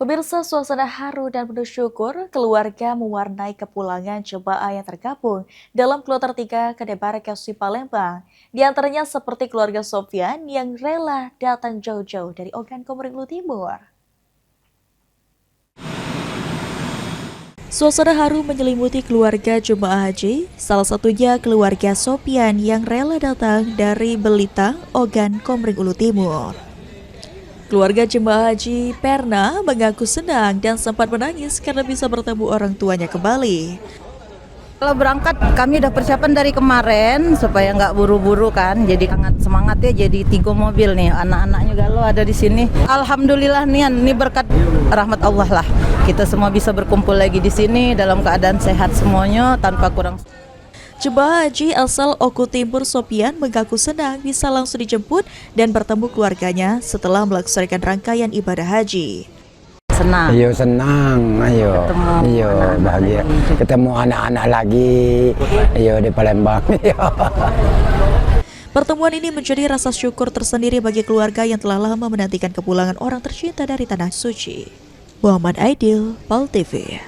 Pemirsa, suasana haru dan penuh syukur keluarga mewarnai kepulangan jemaah yang tergabung dalam kloter 3 Kedebarkasi Palembang. Di antaranya seperti keluarga Sofyan yang rela datang jauh-jauh dari Ogan Komering Ulu Timur. Suasana haru menyelimuti keluarga jemaah haji, salah satunya keluarga Sofyan yang rela datang dari Belitang, Ogan Komering Ulu Timur. Keluarga jemaah haji Perna mengaku senang dan sempat menangis karena bisa bertemu orang tuanya kembali. Kalau berangkat kami udah persiapan dari kemarin supaya nggak buru-buru kan, jadi sangat semangat ya, jadi 3 mobil nih, anak-anaknya galau ada di sini. Alhamdulillah nih, ini berkat rahmat Allah lah. Kita semua bisa berkumpul lagi di sini dalam keadaan sehat semuanya tanpa kurang. Jemaah haji asal Oku Timur Sofyan mengaku senang bisa langsung dijemput dan bertemu keluarganya setelah melaksanakan rangkaian ibadah haji. Senang. Ayo senang, ayo, bahagia. Ketemu anak-anak lagi, ayo di Palembang. Pertemuan ini menjadi rasa syukur tersendiri bagi keluarga yang telah lama menantikan kepulangan orang tercinta dari Tanah Suci. Muhammad Aidil, PAL TV.